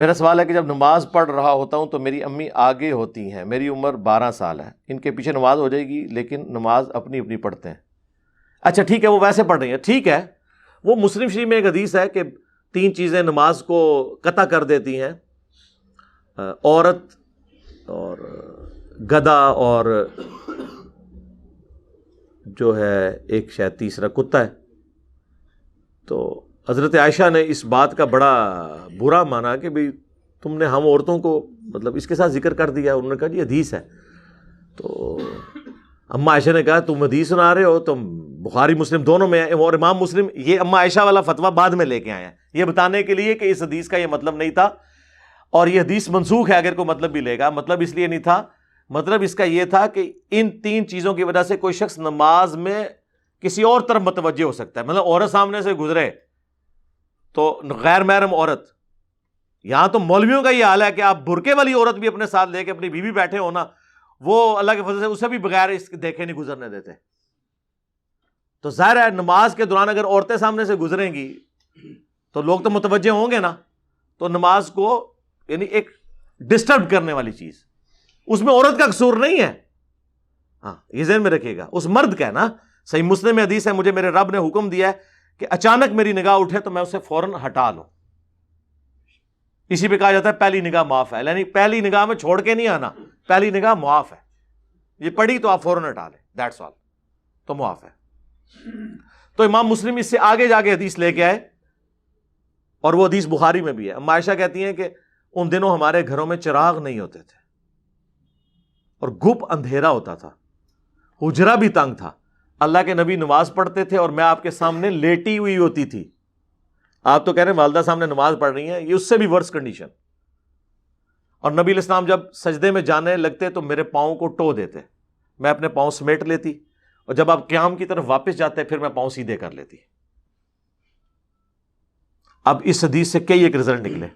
میرا سوال ہے کہ جب نماز پڑھ رہا ہوتا ہوں تو میری امی آگے ہوتی ہیں، میری عمر 12 سال ہے، ان کے پیچھے نماز ہو جائے گی لیکن نماز اپنی اپنی پڑھتے ہیں۔ اچھا ٹھیک ہے، وہ ویسے پڑھ رہی ہیں، ٹھیک ہے۔ وہ مسلم شریف میں ایک حدیث ہے کہ 3 چیزیں نماز کو قطع کر دیتی ہیں، عورت اور گدھا اور جو ہے ایک شاید تیسرا کتا ہے۔ تو حضرت عائشہ نے اس بات کا بڑا برا مانا کہ بھئی تم نے ہم عورتوں کو مطلب اس کے ساتھ ذکر کر دیا۔ انہوں نے کہا جی حدیث ہے۔ تو اماں عائشہ نے کہا تم حدیث سنا رہے ہو، تم بخاری مسلم دونوں میں ہے، اور امام مسلم یہ اماں عائشہ والا فتویٰ بعد میں لے کے آئے ہیں یہ بتانے کے لیے کہ اس حدیث کا یہ مطلب نہیں تھا، اور یہ حدیث منسوخ ہے اگر کوئی مطلب بھی لے گا۔ مطلب اس لیے نہیں تھا، مطلب اس کا یہ تھا کہ ان 3 چیزوں کی وجہ سے کوئی شخص نماز میں کسی اور طرف متوجہ ہو سکتا ہے۔ مطلب عورت سامنے سے گزرے تو غیر محرم عورت، یہاں تو مولویوں کا یہ حال ہے کہ آپ برقعے والی عورت بھی اپنے ساتھ لے کے اپنی بیوی بیٹھے ہو نا، وہ اللہ کے فضل سے اسے بھی بغیر اس دیکھے نہیں گزرنے دیتے۔ تو ظاہر ہے نماز کے دوران اگر عورتیں سامنے سے گزریں گی تو لوگ تو متوجہ ہوں گے نا، تو نماز کو یعنی ایک ڈسٹرب کرنے والی چیز، اس میں عورت کا قصور نہیں ہے۔ ہاں یہ ذہن میں رکھیے گا، اس مرد کا ہے نا۔ صحیح مسلم میں حدیث ہے، مجھے میرے رب نے حکم دیا ہے کہ اچانک میری نگاہ اٹھے تو میں اسے فوراً ہٹا لوں۔ اسی پہ کہا جاتا ہے پہلی نگاہ معاف ہے، یعنی پہلی نگاہ میں چھوڑ کے نہیں آنا، پہلی نگاہ معاف ہے، یہ پڑھی تو آپ فوراً ہٹا لیں، دیٹس آل، تو معاف ہے۔ تو امام مسلم اس سے آگے جا کے حدیث لے کے آئے، اور وہ حدیث بخاری میں بھی ہے۔ اماں عائشہ کہتی ہیں کہ ان دنوں ہمارے گھروں میں چراغ نہیں ہوتے تھے اور گھپ اندھیرا ہوتا تھا، حجرہ بھی تنگ تھا، اللہ کے نبی نماز پڑھتے تھے اور میں آپ کے سامنے لیٹی ہوئی ہوتی تھی۔ آپ تو کہہ رہے ہیں والدہ سامنے نماز پڑھ رہی ہیں، یہ اس سے بھی ورس کنڈیشن۔ اور نبی علیہ السلام جب سجدے میں جانے لگتے تو میرے پاؤں کو ٹو دیتے، میں اپنے پاؤں سمیٹ لیتی، اور جب آپ قیام کی طرف واپس جاتے پھر میں پاؤں سیدھے کر لیتی۔ اب اس حدیث سے کئی ایک رزلٹ نکلے۔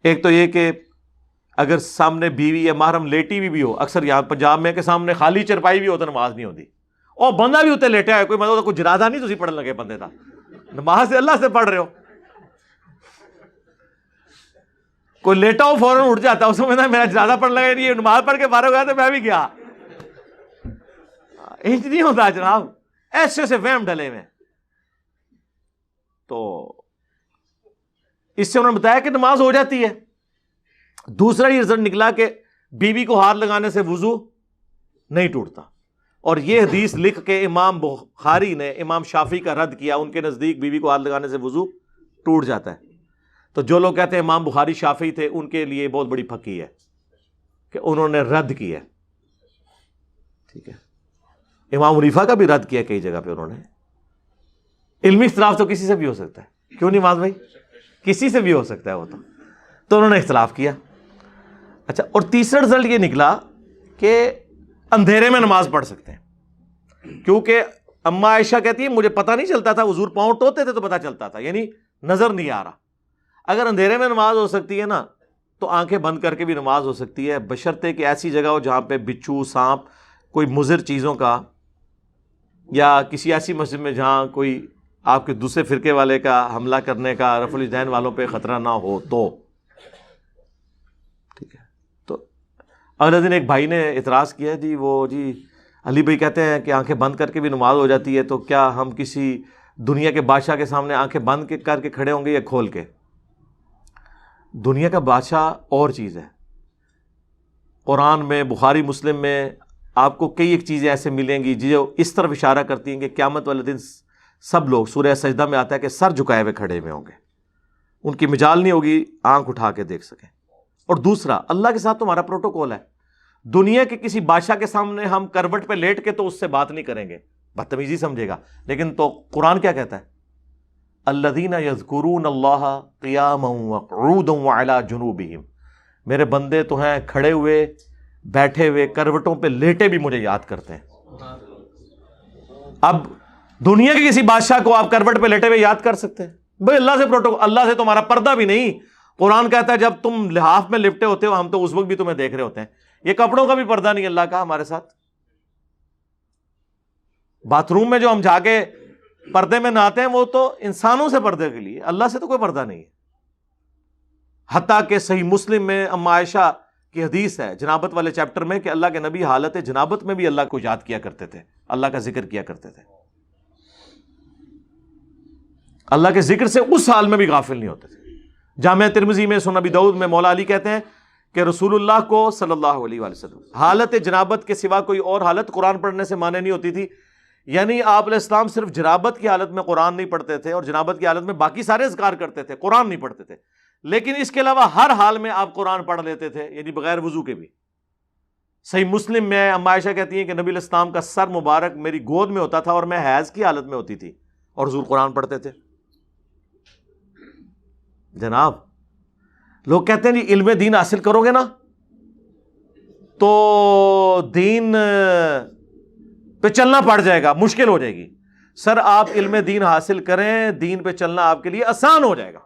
ایک تو یہ کہ اگر سامنے بیوی یا محرم لیٹی بھی ہو، اکثر یہاں پنجاب میں کہ سامنے خالی چرپائی بھی ہو تو نماز نہیں ہوتی، اور بندہ بھی ہوتے لیٹا ہے، کوئی مطلب کوئی جرادہ نہیں تسی پڑھنے لگے بندے دا، نماز سے اللہ سے پڑھ رہے ہو۔ کوئی لیٹا ہو فوراً اٹھ جاتا، اس میں میرا جرادہ پڑھنے لگا، نہیں نماز پڑھ کے فارغ ہوا تو میں بھی گیا۔ انج نہیں ہوتا جناب، ایسے سے وہم ڈلے ہوئے۔ تو اس سے انہوں نے بتایا کہ نماز ہو جاتی ہے۔ دوسرا یہ رزلٹ نکلا کہ بیوی کو ہاتھ لگانے سے وضو نہیں ٹوٹتا، اور یہ حدیث لکھ کے امام بخاری نے امام شافعی کا رد کیا، ان کے نزدیک بیوی کو ہاتھ لگانے سے وضو ٹوٹ جاتا ہے۔ تو جو لوگ کہتے ہیں امام بخاری شافعی تھے، ان کے لیے بہت بڑی پھکی ہے کہ انہوں نے رد کیا، ٹھیک ہے۔ امام حنیفہ کا بھی رد کیا کئی جگہ پہ انہوں نے۔ علمی اختلاف تو کسی سے بھی ہو سکتا ہے، کیوں نہیں معاذ بھائی، کسی سے بھی ہو سکتا ہے وہ تو انہوں نے اختلاف کیا۔ اچھا، اور تیسرا رزلٹ یہ نکلا کہ اندھیرے میں نماز پڑھ سکتے ہیں، کیونکہ اماں عائشہ کہتی ہے مجھے پتہ نہیں چلتا تھا، حضور پاؤں ٹوتے تھے تو پتہ چلتا تھا، یعنی نظر نہیں آ رہا۔ اگر اندھیرے میں نماز ہو سکتی ہے نا تو آنکھیں بند کر کے بھی نماز ہو سکتی ہے، بشرطے کہ ایسی جگہ ہو جہاں پہ بچھو، سانپ، کوئی مضر چیزوں کا، یا کسی ایسی مسجد میں جہاں کوئی آپ کے دوسرے فرقے والے کا حملہ کرنے کا، رفع الیدین والوں پہ خطرہ نہ ہو تو ٹھیک ہے۔ تو اگلے دن ایک بھائی نے اعتراض کیا، جی علی بھائی کہتے ہیں کہ آنکھیں بند کر کے بھی نماز ہو جاتی ہے، تو کیا ہم کسی دنیا کے بادشاہ کے سامنے آنکھیں بند کر کے کھڑے ہوں گے یا کھول کے؟ دنیا کا بادشاہ اور چیز ہے۔ قرآن میں، بخاری مسلم میں آپ کو کئی ایک چیزیں ایسے ملیں گی جو اس طرف اشارہ کرتی ہیں کہ قیامت والے دن سب لوگ، سورہ سجدہ میں آتا ہے کہ سر جھکائے ہوئے کھڑے ہوئے ہوں گے، ان کی مجال نہیں ہوگی آنکھ اٹھا کے دیکھ سکیں۔ اور دوسرا، اللہ کے ساتھ تمہارا پروٹوکول ہے، دنیا کے کسی بادشاہ کے سامنے ہم کروٹ پہ لیٹ کے تو اس سے بات نہیں کریں گے، بدتمیزی سمجھے گا، لیکن تو قرآن کیا کہتا ہے؟ الذین یذکرون اللہ قیاما وقعودا وعلی جنوبہم، میرے بندے تو ہیں کھڑے ہوئے، بیٹھے ہوئے، کروٹوں پہ لیٹے بھی مجھے یاد کرتے ہیں۔ اب دنیا کے کسی بادشاہ کو آپ کروٹ پہ لیٹے ہوئے یاد کر سکتے ہیں؟ بھائی اللہ سے پروٹوکول، اللہ سے تمہارا پردہ بھی نہیں۔ قرآن کہتا ہے جب تم لحاف میں لپٹے ہوتے ہو ہم تو اس وقت بھی تمہیں دیکھ رہے ہوتے ہیں۔ یہ کپڑوں کا بھی پردہ نہیں اللہ کا ہمارے ساتھ۔ باتھ روم میں جو ہم جا کے پردے میں نہاتے ہیں وہ تو انسانوں سے پردے کے لیے، اللہ سے تو کوئی پردہ نہیں ہے۔ حتیٰ کہ صحیح مسلم میں اما عائشہ کی حدیث ہے جنابت والے چیپٹر میں کہ اللہ کے نبی حالت جنابت میں بھی اللہ کو یاد کیا کرتے تھے، اللہ کا ذکر کیا کرتے تھے، اللہ کے ذکر سے اس حال میں بھی غافل نہیں ہوتے تھے۔ جامعہ ترمذی میں، سنن ابی داؤد میں مولا علی کہتے ہیں کہ رسول اللہ کو صلی اللہ علیہ وآلہ وسلم حالت جنابت کے سوا کوئی اور حالت قرآن پڑھنے سے مانے نہیں ہوتی تھی، یعنی آپ علیہ السلام صرف جنابت کی حالت میں قرآن نہیں پڑھتے تھے اور جنابت کی حالت میں باقی سارے اذکار کرتے تھے، قرآن نہیں پڑھتے تھے، لیکن اس کے علاوہ ہر حال میں آپ قرآن پڑھ لیتے تھے، یعنی بغیر وضو کے بھی۔ صحیح مسلم میں اما عائشہ کہتی ہیں کہ نبی علیہ السلام کا سر مبارک میری گود میں ہوتا تھا اور میں حیض کی حالت میں ہوتی تھی اور حضور قرآن پڑھتے تھے۔ جناب لوگ کہتے ہیں جی علم دین حاصل کرو گے نا تو دین پہ چلنا پڑ جائے گا، مشکل ہو جائے گی۔ سر آپ علم دین حاصل کریں، دین پہ چلنا آپ کے لیے آسان ہو جائے گا۔